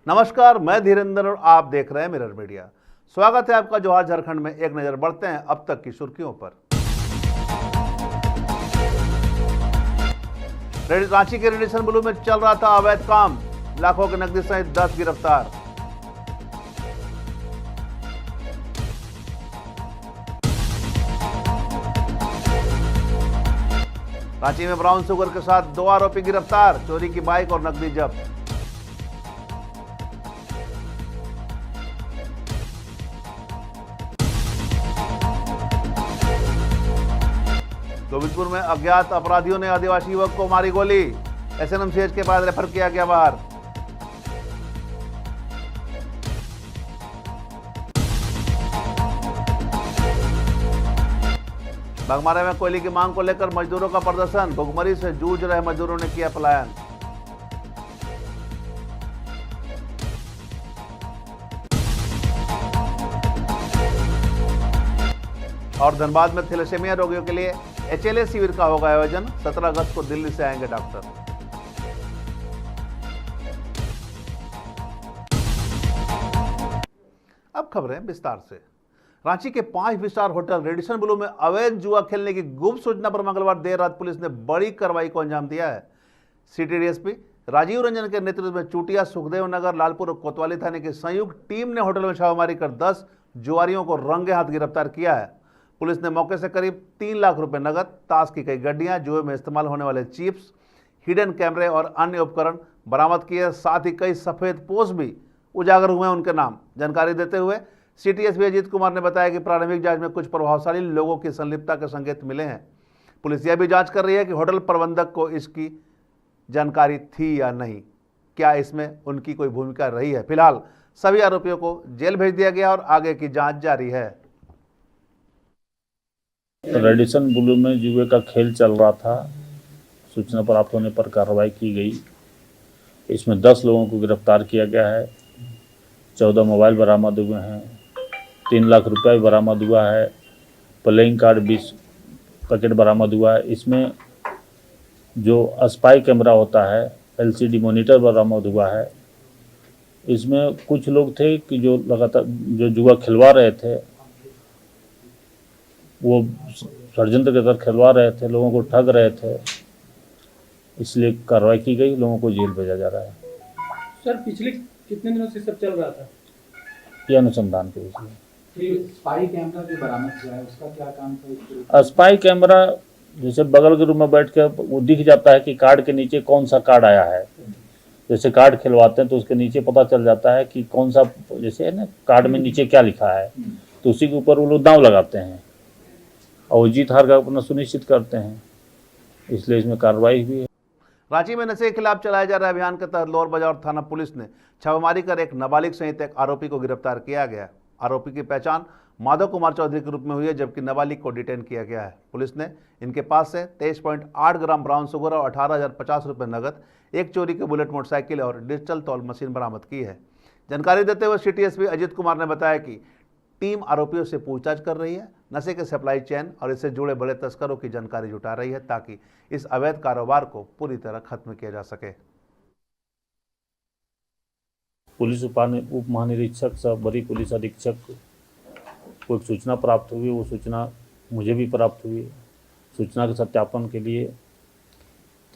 नमस्कार, मैं धीरेन्द्र और आप देख रहे हैं मिरर मीडिया। स्वागत है आपका जोहार झारखंड में। एक नजर बढ़ते हैं अब तक की सुर्खियों पर। रांची के रेडिसन ब्लू में चल रहा था अवैध काम, लाखों की नकदी सहित 10 गिरफ्तार। रांची में ब्राउन शुगर के साथ 2 आरोपी गिरफ्तार, चोरी की बाइक और नकदी जब्त। गोविंदपुर में अज्ञात अपराधियों ने आदिवासी युवक को मारी गोली, एसएनएमसीएच के बाद रेफर किया गया बाहर। बागमारा में कोयले की मांग को लेकर मजदूरों का प्रदर्शन, भुखमरी से जूझ रहे मजदूरों ने किया पलायन। और धनबाद में थैलेसेमिया रोगियों के लिए एचएलए शिविर का होगा आयोजन, 17 अगस्त को दिल्ली से आएंगे डॉक्टर। अब खबरें विस्तार से। रांची के 5 स्टार होटल रेडिसन ब्लू में अवैध जुआ खेलने की गुप्त सूचना पर मंगलवार देर रात पुलिस ने बड़ी कार्रवाई को अंजाम दिया है। सिटी डीएसपी राजीव रंजन के नेतृत्व में चूटिया, सुखदेव नगर, लालपुर और कोतवाली थाने की संयुक्त टीम ने होटल में छापेमारी कर 10 जुआरियों को रंगे हाथ गिरफ्तार किया है। पुलिस ने मौके से करीब 3 लाख रुपए नगद, ताश की कई गड्डियां, जुए में इस्तेमाल होने वाले चिप्स, हिडन कैमरे और अन्य उपकरण बरामद किए। साथ ही कई सफेद पोस्ट भी उजागर हुए उनके नाम। जानकारी देते हुए सिटी एसपी अजीत कुमार ने बताया कि प्रारंभिक जांच में कुछ प्रभावशाली लोगों की संलिप्तता के संकेत मिले हैं। पुलिस यह भी जांच कर रही है कि होटल प्रबंधक को इसकी जानकारी थी या नहीं, क्या इसमें उनकी कोई भूमिका रही है। फिलहाल सभी आरोपियों को जेल भेज दिया गया और आगे की जांच जारी है। रेडिसन ब्लू में जुए का खेल चल रहा था। सूचना प्राप्त होने पर कार्रवाई की गई। इसमें 10 लोगों को गिरफ्तार किया गया है। 14 मोबाइल बरामद हुए हैं, 3 लाख रुपए बरामद हुआ है, प्लेइंग कार्ड 20 पैकेट बरामद हुआ है। इसमें जो स्पाई कैमरा होता है, एलसीडी मॉनिटर बरामद हुआ है। इसमें कुछ लोग थे कि जो लगातार जो जुआ खिलवा रहे थे, वो षड्यंत्र के तहत खिलवा रहे थे, लोगों को ठग रहे थे, इसलिए कार्रवाई की गई। लोगों को जेल भेजा जा रहा है। सर, पिछले कितने दिनों से सब चल रहा था? ये अनुसंधान के विषय। स्पाई कैमरा जो बरामद किया है उसका क्या काम था? स्पाई कैमरा जैसे बगल के रूम में बैठ के वो दिख जाता है कि कार्ड के नीचे कौन सा कार्ड आया है। जैसे कार्ड खिलवाते हैं तो उसके नीचे पता चल जाता है कि कौन सा, जैसे है ना, कार्ड में नीचे क्या लिखा है, तो उसी के ऊपर वो लोग दांव लगाते हैं और जीत हार का अपना सुनिश्चित करते हैं। इसलिए इसमें कार्रवाई हुई है। रांची में नशे के खिलाफ चलाए जा रहे अभियान के तहत लोअर बाजार थाना पुलिस ने छापेमारी कर एक नाबालिग सहित एक आरोपी को गिरफ्तार किया गया। आरोपी की पहचान माधव कुमार चौधरी के रूप में हुई है, जबकि नाबालिग को डिटेन किया गया है। पुलिस ने इनके पास से 23.8 ग्राम ब्राउन शुगर और 18,050 रुपये नगद, एक चोरी की बुलेट मोटरसाइकिल और डिजिटल तौल मशीन बरामद की है। जानकारी देते हुए सिटी एसपी अजीत कुमार ने बताया कि टीम आरोपियों से पूछताछ कर रही है, नशे के सप्लाई चेन और इससे जुड़े बड़े तस्करों की जानकारी जुटा रही है, ताकि इस अवैध कारोबार को पूरी तरह खत्म किया जा सके। पुलिस उप महानिरीक्षक सह वरीय पुलिस अधीक्षक को एक सूचना प्राप्त हुई। वो सूचना मुझे भी प्राप्त हुई। सूचना के सत्यापन के लिए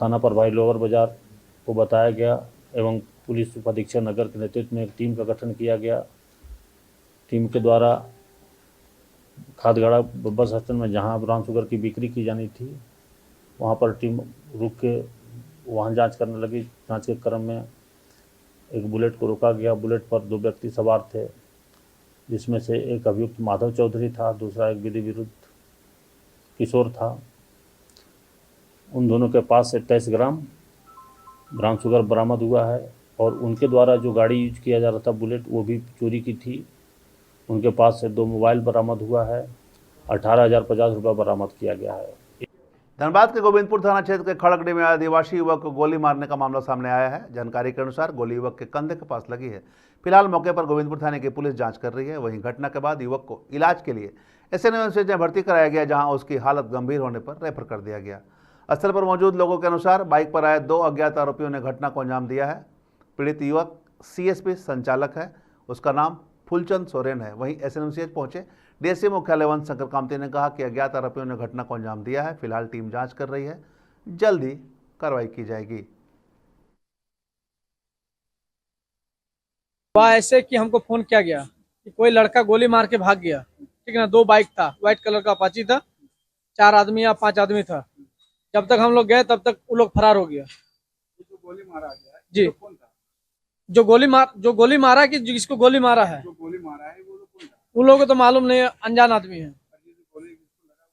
थाना प्रभारी लोअर बाजार को बताया गया एवं पुलिस उप अधीक्षक नगर के नेतृत्व में एक टीम का गठन किया गया। टीम के द्वारा खादगड़ा बस स्टैंड में जहां ब्राउन शुगर की बिक्री की जानी थी, वहां पर टीम रुक के वहां जांच करने लगी। जांच के क्रम में एक बुलेट को रोका गया। बुलेट पर 2 व्यक्ति सवार थे, जिसमें से एक अभियुक्त माधव चौधरी था, दूसरा एक विधि विरुद्ध किशोर था। उन दोनों के पास से 23 ग्राम ब्राउन शुगर बरामद हुआ है और उनके द्वारा जो गाड़ी यूज किया जा रहा था बुलेट, वो भी चोरी की थी। उनके पास से 2 मोबाइल बरामद हुआ है, 18,050 रुपये बरामद किया गया है। धनबाद के गोविंदपुर थाना क्षेत्र के खड़गड़ी में आदिवासी युवक को गोली मारने का मामला सामने आया है। जानकारी के अनुसार गोली युवक के कंधे के पास लगी है। फिलहाल मौके पर गोविंदपुर थाने की पुलिस जांच कर रही है। वहीं घटना के बाद युवक को इलाज के लिए एसएनएमसीएच में भर्ती कराया गया, जहां उसकी हालत गंभीर होने पर रेफर कर दिया गया। स्थल पर मौजूद लोगों के अनुसार बाइक पर आए 2 अज्ञात आरोपियों ने घटना को अंजाम दिया है। पीड़ित युवक सीएसपी संचालक है, उसका नाम फूलचंद सोरेन है। वहीं एसएनएमसीएच पहुंचे डीएसपी मुख्यालय वन शंकर कामती ने कहा कि अज्ञात आरोपियों ने घटना को अंजाम दिया है। फिलहाल टीम जांच कर रही है, जल्द ही कार्रवाई की जाएगी। हुआ ऐसे कि हमको फोन किया गया कि कोई लड़का गोली मार के भाग गया, ठीक है ना। 2 बाइक था, व्हाइट कलर का अपाची था, 4 आदमी या 5 आदमी था। जब तक हम लोग गए तब तक वो लोग फरार हो गया। जो गोली मारा गया है, जी। तो कौन था? जो गोली मारा कि जिसको गोली मारा है, जो गोली मारा है वो लोग कौन था? उन लोगों को तो मालूम नहीं है, अनजान आदमी है। और ये जो गोली किसको लगा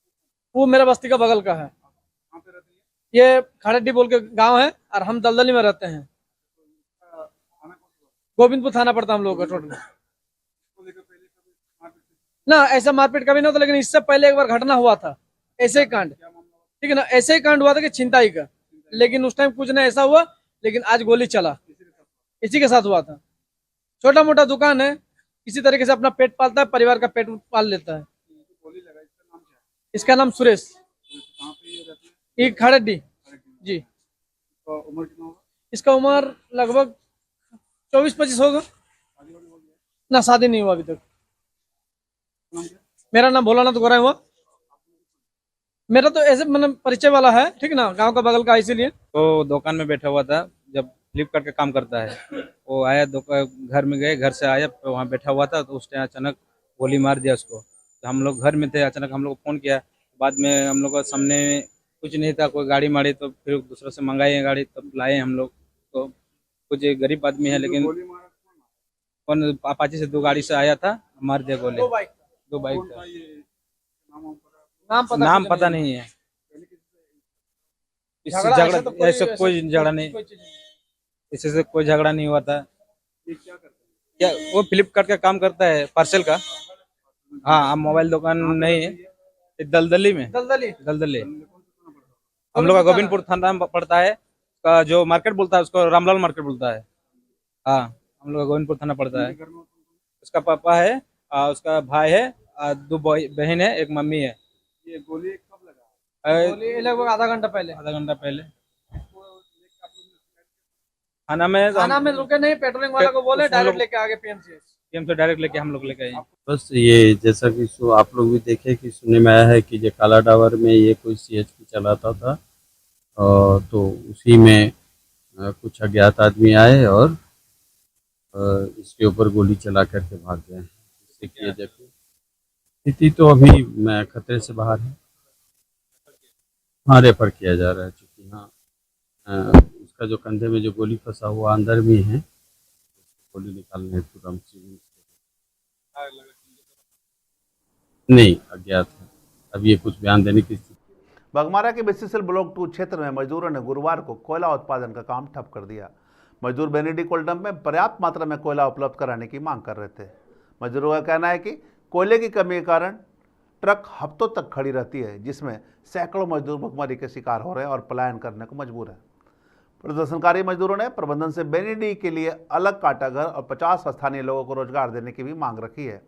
वो मेरा बस्ती का बगल का है। कहाँ पे रहती है? ये खड़ेडी बोल के गांव है और हम दलदली में रहते हैं। थाना कौन सा? गोविंदपुर थाना पड़ता है हम लोगों का टोटल। इसको लेकर पहले कभी मारपीट की? ना ऐसा मारपीट कभी नहीं होता, लेकिन इससे पहले एक बार घटना हुआ था ऐसे ही कांड, क्या मामला हुआ? ठीक है ना। ऐसे ही कांड हुआ था कि छिनताई का, लेकिन उस टाइम कुछ नहीं ऐसा हुआ। लेकिन आज गोली चला, किसी के साथ हुआ? इसी के साथ हुआ था। छोटा मोटा दुकान है, इसी तरीके से अपना पेट पालता है, परिवार का पेट पाल लेता है। ये जो गोली लगा इसका नाम क्या है? इसका नाम सुरेश, कहाँ पे ये रहती है? ये खड़ेडी जी। इसका उम्र कितना होगा? इसका उम्र लगभग 24-25 होगा। शादी वादी हो गया? ना शादी नहीं हुआ अभी तक। नाम क्या? मेरा नाम भोलानाथ गोरा हुआ। मेरा तो ऐसे मतलब परिचय वाला है, ठीक ना, गांव का बगल का, इसीलिए। तो दुकान में बैठा हुआ था, जब फ्लिपकार्ट का काम करता है, वो आया घर में गए, घर से आया, वहाँ बैठा हुआ था, तो उस टाइम अचानक गोली मार दिया उसको। तो हम लोग घर में थे, अचानक हम लोग को फ़ोन किया। बाद में हम लोग का सामने कुछ नहीं था, कोई गाड़ी मारी, तो फिर दूसरों से मंगाई है गाड़ी, तब लाए हम लोग। तो कुछ गरीब आदमी है, लेकिन गोली मारा कौन मारा? कौन अपाची से 2 गाड़ी से आया था, मार दिया गोली। 2 बाइक, 2 बाइक कौन था। था ये? नाम वाम पता? नाम पता नहीं है। पहले किसी इससे झगड़ा ऐसा तो झगड़ा, ऐसे कोई झगड़ा नहीं, कोई चीज़ नहीं। इससे से कोई झगड़ा नहीं हुआ था। ये क्या करते हैं? क्या वो फ्लिपकार्ट का काम करता है, पार्सल का। हाँ, मोबाइल दुकान नहीं है, ये दलदली में, दलदली दलदली। कौन सा थाना पड़ता है? हम लोग का गोविंदपुर थाना में पड़ता है, का जो मार्केट बोलता है उसको रामलाल मार्केट बोलता है। हाँ, हम लोग का गोविंदपुर थाना पड़ता है। घर में कौन- उसका पापा है, उसका भाई है, 2 बहन है, 1 मम्मी है। ये गोली कब लगा? गोली लगभग आधा घंटा पहले। आधा घंटा पहले इसको लेकर आप लोग ने थाना में, थाना में रुके नहीं, पेट्रोलिंग वाला को बोले उसमें डायरेक्ट लोग- लेके आगे पीएमसीएच। पीएम से डायरेक्ट लेके हम लोग लेके आए। बस ये जैसा कि आप लोग भी देखे कि सुनने में आया है कि ये काला टावर में ये कोई सीएचपी चलाता था, और तो उसी में कुछ अज्ञात आदमी आए और इसके ऊपर गोली चला करके भाग गए। इससे किए जाके स्थिति तो अभी मैं खतरे से बाहर है। हाँ, रेफर किया जा रहा है, चूँकि हाँ उसका जो कंधे में जो गोली फंसा हुआ अंदर भी है, गोली निकालने हेतु नहीं अज्ञात है। अब ये कुछ बयान देने की स्थिति। बघमारा के बीसीसीएल ब्लॉक 2 क्षेत्र में मजदूरों ने गुरुवार को कोयला उत्पादन का काम ठप कर दिया। मजदूर बेनेडी कोल डंप में पर्याप्त मात्रा में कोयला उपलब्ध कराने की मांग कर रहे थे। मजदूरों का कहना है कि कोयले की कमी के कारण ट्रक हफ्तों तक खड़ी रहती है, जिसमें सैकड़ों मजदूर भुखमरी के शिकार हो रहे हैं और पलायन करने को मजबूर है। प्रदर्शनकारी मजदूरों ने प्रबंधन से बेनेडी के लिए अलग काटाघर और 50 स्थानीय लोगों को रोजगार देने की भी मांग रखी है।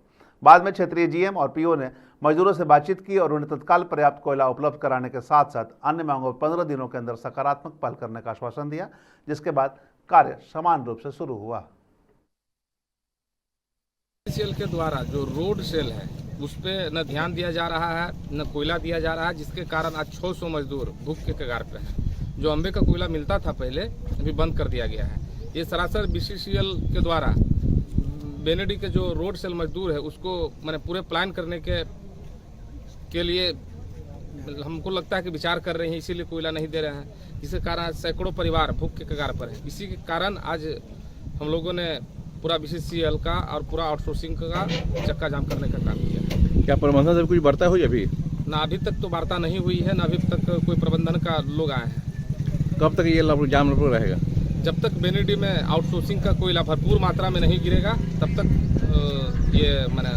बाद में क्षेत्रीय जीएम और पीओ ने मजदूरों से बातचीत की और उन्हें तत्काल पर्याप्त कोयला उपलब्ध कराने के साथ साथ अन्य मांगों पर 15 दिनों के अंदर सकारात्मक पहल करने का आश्वासन दिया, जिसके बाद कार्य समान रूप से शुरू हुआ। सेल के द्वारा जो रोड सेल है उस पे न ध्यान दिया जा रहा है, न कोयला दिया जा रहा है, जिसके कारण आज 600 मजदूर भूख के कगार पे हैं। जो अम्बे का कोयला मिलता था पहले, अभी बंद कर दिया गया है। ये सरासर बीसीसीएल के द्वारा बेनेडी के जो रोड सेल मजदूर है उसको मैंने पूरे प्लान करने के लिए हमको लगता है कि विचार कर रहे हैं, इसीलिए कोयला नहीं दे रहे हैं, जिसके कारण आज सैकड़ों परिवार भूख के कगार पर है। इसी के कारण आज हम लोगों ने पूरा बीसीसीएल का और पूरा आउटसोर्सिंग का चक्का जाम करने का काम किया। क्या प्रबंधन से कुछ वार्ता हुई अभी? ना अभी तक तो वार्ता नहीं हुई है, ना अभी तक कोई प्रबंधन का लोग आए हैं। कब तक ये जाम रहेगा? जब तक बेनेडी में आउटसोर्सिंग का कोयला भरपूर मात्रा में नहीं गिरेगा तब तक ये मैंने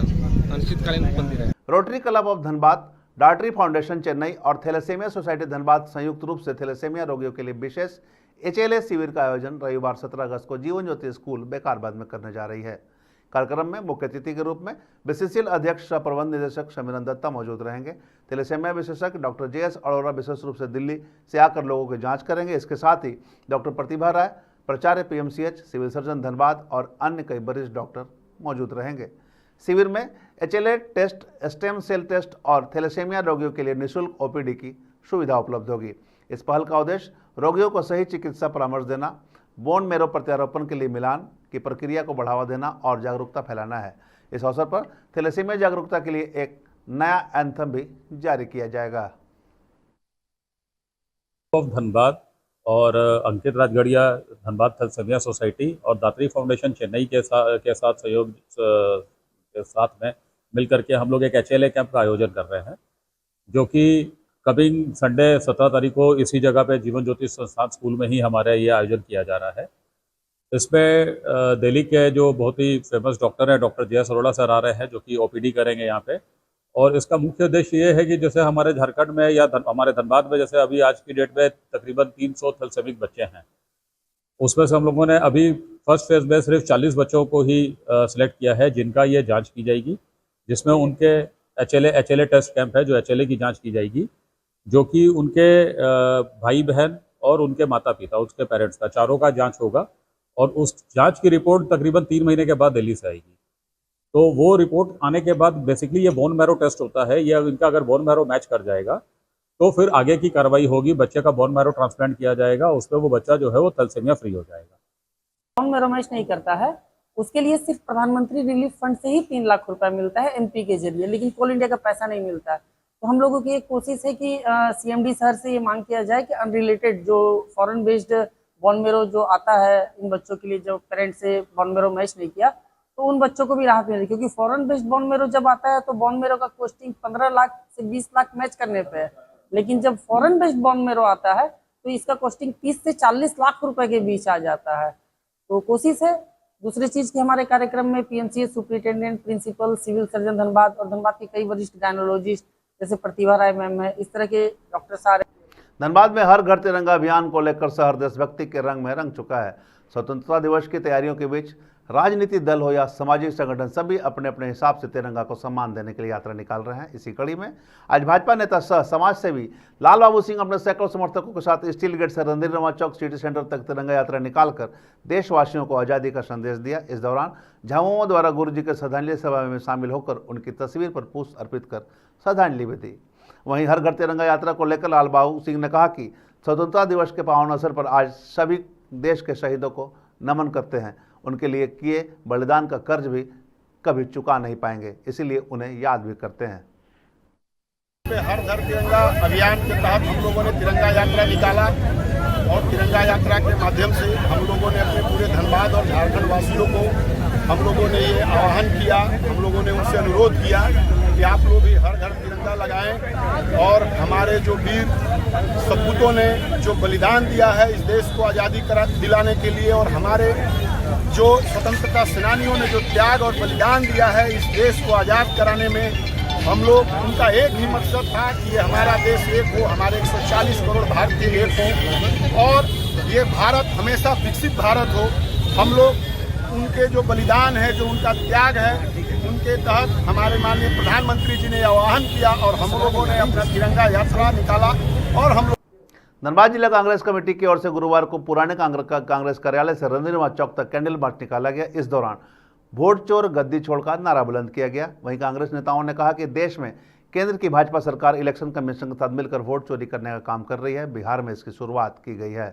अनिश्चितकालीन बंदी रहेगा। रोटरी क्लब ऑफ धनबाद, डार्टरी फाउंडेशन चेन्नई और थैलेसेमिया सोसाइटी धनबाद संयुक्त रूप से थैलेसेमिया रोगियों के लिए विशेष HLA शिविर का आयोजन रविवार 17 अगस्त को जीवन ज्योति स्कूल बेकारबाद में करने जा रही है। कार्यक्रम में मुख्य अतिथि के रूप में बीसीसीएल अध्यक्ष सह प्रबंध निदेशक समीरन दत्ता मौजूद रहेंगे। थैलेसेमिया विशेषज्ञ डॉक्टर JS अरोड़ा विशेष रूप से दिल्ली से आकर लोगों की जांच करेंगे। इसके साथ ही डॉक्टर प्रतिभा राय, प्राचार्य पीएमसीएच, सिविल सर्जन धनबाद और अन्य कई वरिष्ठ डॉक्टर मौजूद रहेंगे। शिविर में HLA test, stem cell test और थैलेसीमिया रोगियों के लिए निःशुल्क OPD की सुविधा उपलब्ध होगी। इस पहल का उद्देश्य रोगियों को सही चिकित्सा परामर्श देना, बोन मैरो प्रत्यारोपण के लिए मिलान की प्रक्रिया को बढ़ावा देना और जागरूकता फैलाना है। इस अवसर पर थैलेसीमिया जागरूकता के लिए एक नया एंथम भी जारी किया जाएगा। धनबाद और अंकित राजगढ़िया धनबाद थैलेसीमिया सोसाइटी और दात्री फाउंडेशन चेन्नई के साथ सहयोग के साथ में मिलकर के हम लोग एक HLA कैंप का आयोजन कर रहे हैं, जो कि कमिंग संडे 17 तारीख को इसी जगह पे जीवन ज्योति संस्थान स्कूल में ही हमारे ये आयोजन किया जा रहा है। इसमें दिल्ली के जो बहुत ही फेमस डॉक्टर हैं, डॉक्टर JS अरोड़ा सर आ रहे हैं, जो कि OPD करेंगे यहाँ पे। और इसका मुख्य उद्देश्य ये है कि जैसे हमारे झारखंड में या हमारे धनबाद में जैसे अभी आज की डेट में तकरीबन 300 थैलेसेमिक बच्चे हैं, उसमें से हम लोगों ने अभी फर्स्ट फेज में सिर्फ 40 बच्चों को ही सिलेक्ट किया है, जिनका ये जांच की जाएगी, जिसमें उनके HLA टेस्ट कैंप है, जो HLA की जांच की जाएगी, जो कि उनके भाई बहन और उनके माता पिता, उसके पेरेंट्स का, चारों का जांच होगा। और उस जांच की रिपोर्ट तकरीबन 3 महीने के बाद दिल्ली से आएगी। तो वो रिपोर्ट आने के बाद बेसिकली ये बोन मैरो टेस्ट होता है, ये इनका अगर बोन मैरो मैच कर जाएगा तो फिर आगे की कार्रवाई होगी, बच्चे का बोन मैरो ट्रांसप्लांट किया जाएगा, उस पर वो बच्चा जो है वो थैलेसीमिया फ्री हो जाएगा। बोन मैरो मैच नहीं करता है, उसके लिए सिर्फ प्रधानमंत्री रिलीफ फंड से ही 3 लाख रुपए मिलता है MP के जरिए, लेकिन कोल इंडिया का पैसा नहीं मिलता है। तो हम लोगों की एक कोशिश है कि CMD सर से ये मांग किया जाए कि अनरिलेटेड जो फॉरेन बेस्ड बोन मैरो जो आता है इन बच्चों के लिए, जो पेरेंट्स से बोन मैरो मैच नहीं किया, तो उन बच्चों को भी राहत मिले, क्योंकि फॉरेन बेस्ड बोन मैरो जब आता है तो बोन मैरो का कॉस्टिंग 15 लाख से 20 लाख मैच करने पे है, लेकिन जब फॉरेन बेस्ड बोन मैरो आता है तो इसका कॉस्टिंग 30 से 40 लाख रुपए के बीच आ जाता है। तो कोशिश है। दूसरी चीज की हमारे कार्यक्रम में PMCH superintendent, principal, civil surgeon Dhanbad और धनबाद के कई वरिष्ठ गायनोलॉजिस्ट जैसे प्रतिभा राय मैम है, इस तरह के डॉक्टर आ रहे। धनबाद में हर घर तिरंगा अभियान को लेकर शहर देशभक्ति के रंग में रंग चुका है। स्वतंत्रता दिवस की तैयारियों के बीच राजनीतिक दल हो या सामाजिक संगठन, सभी अपने अपने हिसाब से तिरंगा को सम्मान देने के लिए यात्रा निकाल रहे हैं। इसी कड़ी में आज भाजपा नेता सह समाज सेवी लाल बाबू सिंह अपने सैकड़ों समर्थकों के साथ स्टील गेट से रणधीर चौक सिटी सेंटर तक तिरंगा यात्रा निकालकर देशवासियों को आज़ादी का संदेश दिया। इस दौरान झामुमो द्वारा गुरु जी के श्रद्धांजलि सभा में शामिल होकर उनकी तस्वीर पर पुष्प अर्पित कर श्रद्धांजलि भी दी। वहीं हर घर तिरंगा यात्रा को लेकर लाल बाबू सिंह ने कहा कि स्वतंत्रता दिवस के पावन अवसर पर आज सभी देश के शहीदों को नमन करते हैं, उनके लिए किए बलिदान का कर्ज भी कभी चुका नहीं पाएंगे, इसीलिए उन्हें याद भी करते हैं। हर घर तिरंगा अभियान के तहत हम लोगों ने तिरंगा यात्रा निकाला और तिरंगा यात्रा के माध्यम से हम लोगों ने अपने पूरे धनबाद और झारखंड वासियों को हम लोगों ने ये आह्वान किया, हम लोगों ने उनसे अनुरोध किया कि आप लोग भी हर घर तिरंगा लगाएं और हमारे जो वीर सपूतों ने जो बलिदान दिया है इस देश को आज़ादी दिलाने के लिए, और हमारे जो स्वतंत्रता सेनानियों ने जो त्याग और बलिदान दिया है इस देश को आज़ाद कराने में, हम लोग उनका एक ही मकसद था कि ये हमारा देश एक हो, हमारे 140 करोड़ भारतीय एक हो और ये भारत हमेशा विकसित भारत हो। हम लोग उनके जो बलिदान है, जो उनका त्याग है, उनके तहत हमारे माननीय प्रधानमंत्री जी ने आह्वान किया और हम लोगों ने अपना तिरंगा यात्रा निकाला। और हम लोग धनबाद जिला कांग्रेस कमेटी की ओर से गुरुवार को पुराने कांग्रेस कार्यालय से रणधीर चौक तक कैंडल मार्च निकाला गया। इस दौरान वोट चोर गद्दी छोड़ का नारा बुलंद किया गया। वहीं कांग्रेस नेताओं ने कहा कि देश में केंद्र की भाजपा सरकार इलेक्शन कमीशन के साथ मिलकर वोट चोरी करने का काम कर रही है। बिहार में इसकी शुरुआत की गई है।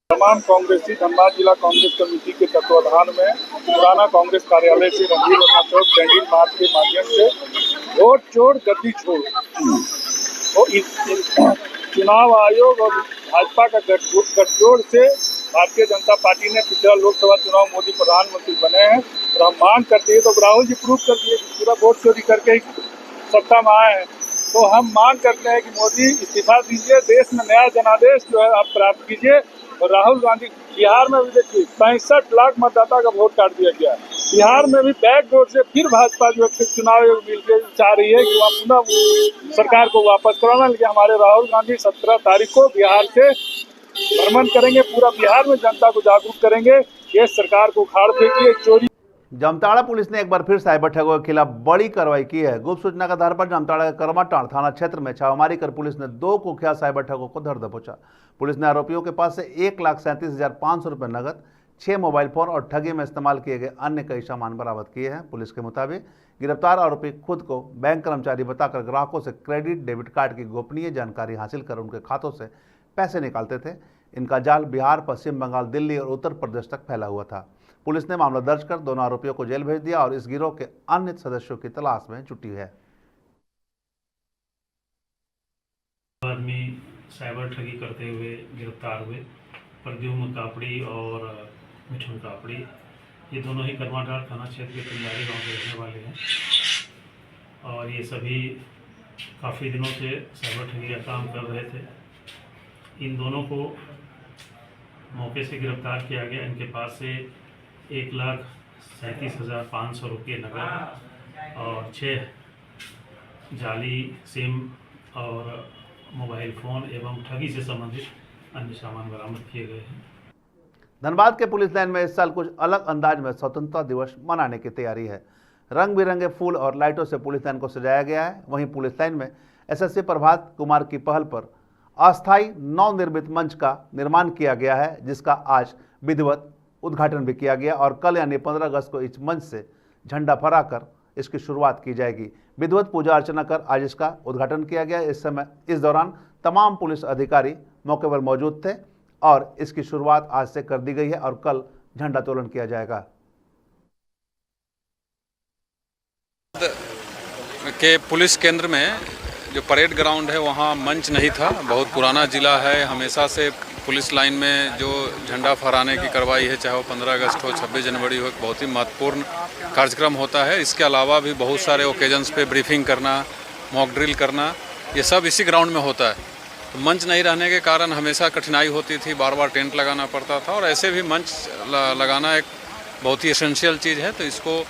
तमाम कांग्रेसी धनबाद जिला कांग्रेस कमेटी के तत्वाधान में पुराना कांग्रेस कार्यालय से रणधीर चौक कैंडल मार्च के माध्यम से वोट चोर गद्दी छोड़ और चुनाव आयोग और भाजपा का गठजोड़ से भारतीय जनता पार्टी ने पिछला लोकसभा चुनाव मोदी प्रधानमंत्री बने हैं और हम मांग करते हैं, तो राहुल जी प्रूव कर दिए कि पूरा वोट चोरी करके ही सत्ता में आए हैं। तो हम मांग करते हैं कि मोदी इस्तीफा दीजिए, देश में नया जनादेश जो है आप प्राप्त कीजिए। और राहुल गांधी बिहार में भी देखिए 65 लाख मतदाता का वोट काट दिया गया। बिहार में भी बैकडोर से फिर भाजपा जो है चुनाव मिलकर चाह रही है कि वहाँ पुनः सरकार को वापस कराना। लेकिन हमारे राहुल गांधी 17 तारीख को बिहार से भ्रमण करेंगे, पूरा बिहार में जनता को जागरूक करेंगे, ये सरकार को उखाड़ फेंकिए, चोरी जामताड़ा पुलिस ने एक बार फिर साइबर ठगों के खिलाफ बड़ी कार्रवाई की है। गुप्त सूचना के आधार पर जामताड़ा के करमाटांड़ थाना क्षेत्र में छापेमारी कर पुलिस ने 2 कुख्यात साइबर ठगों को धर दबोचा। पुलिस ने आरोपियों के पास से 1,37,500 रुपये नगद, 6 मोबाइल फोन और ठगी में इस्तेमाल किए गए अन्य कई सामान बरामद किए हैं। पुलिस के मुताबिक गिरफ्तार आरोपी खुद को बैंक कर्मचारी बताकर ग्राहकों से क्रेडिट डेबिट कार्ड की गोपनीय जानकारी हासिल कर उनके खातों से पैसे निकालते थे। इनका जाल बिहार, पश्चिम बंगाल, दिल्ली और उत्तर प्रदेश तक फैला हुआ था। पुलिस ने मामला दर्ज कर दोनों आरोपियों को जेल भेज दिया और इस गिरोह के अन्य सदस्यों की तलाश में जुटी है। आदमी साइबर ठगी करते हुए गिरफ्तार हुए। प्रद्युम्न कापड़ी और मिठुन कापड़ी, ये दोनों ही करमाटांड़ थाना क्षेत्र के पिंजारी गांव के रहने वाले हैं और ये सभी काफ़ी दिनों से साइबर ठगी का काम कर रहे थे। इन दोनों को मौके से गिरफ्तार किया गया। इनके पास से 1,37,500 रुपये नकद और 6 जाली सिम और मोबाइल फ़ोन एवं ठगी से संबंधित अन्य सामान बरामद किए गए हैं। धनबाद के पुलिस लाइन में इस साल कुछ अलग अंदाज में स्वतंत्रता दिवस मनाने की तैयारी है। रंग बिरंगे फूल और लाइटों से पुलिस लाइन को सजाया गया है। वहीं पुलिस लाइन में एसएसपी प्रभात कुमार की पहल पर अस्थायी नवनिर्मित मंच का निर्माण किया गया है, जिसका आज विधिवत उद्घाटन भी किया गया और कल यानी 15 अगस्त को इस मंच से झंडा फहराकर इसकी शुरुआत की जाएगी। विधिवत पूजा अर्चना कर आज इसका उद्घाटन किया गया। इस दौरान तमाम पुलिस अधिकारी मौके पर मौजूद थे और इसकी शुरुआत आज से कर दी गई है और कल झंडोत्तोलन किया जाएगा। के पुलिस केंद्र में जो परेड ग्राउंड है वहाँ मंच नहीं था। बहुत पुराना जिला है, हमेशा से पुलिस लाइन में जो झंडा फहराने की कार्रवाई है, चाहे वो 15 अगस्त हो, 26 जनवरी हो, एक बहुत ही महत्वपूर्ण कार्यक्रम होता है। इसके अलावा भी बहुत सारे ओकेजन्स पे ब्रीफिंग करना, मॉक ड्रिल करना, ये सब इसी ग्राउंड में होता है। तो मंच नहीं रहने के कारण हमेशा कठिनाई होती थी, बार बार टेंट लगाना पड़ता था और ऐसे भी मंच लगाना एक बहुत ही एसेंशियल चीज़ है। तो इसको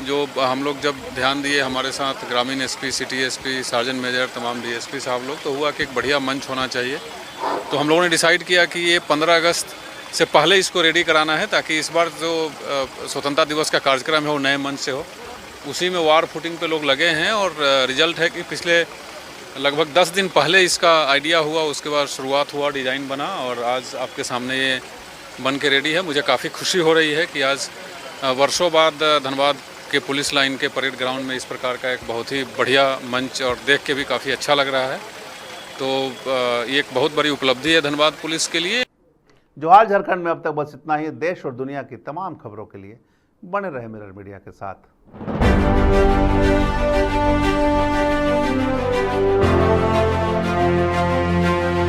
जो हम लोग जब ध्यान दिए, हमारे साथ ग्रामीण SP, city SP, sergeant major, तमाम डीएसपी साहब लोग, तो हुआ कि एक बढ़िया मंच होना चाहिए। तो हम लोगों ने डिसाइड किया कि ये 15 अगस्त से पहले इसको रेडी कराना है ताकि इस बार जो स्वतंत्रता दिवस का कार्यक्रम है वो नए मंच से हो। उसी में वार फुटिंग पे लोग लगे हैं और रिजल्ट है कि पिछले लगभग 10 दिन पहले इसका आइडिया हुआ, उसके बाद शुरुआत हुआ, डिज़ाइन बना और आज आपके सामने ये बन के रेडी है। मुझे काफ़ी खुशी हो रही है कि आज वर्षों बाद धनबाद के पुलिस लाइन के परेड ग्राउंड में इस प्रकार का एक बहुत ही बढ़िया मंच और देख के भी काफ़ी अच्छा लग रहा है। तो ये एक बहुत बड़ी उपलब्धि है धनबाद पुलिस के लिए। जोहार झारखंड में अब तक बस इतना ही। देश और दुनिया की तमाम खबरों के लिए बने रहे मिरर मीडिया के साथ।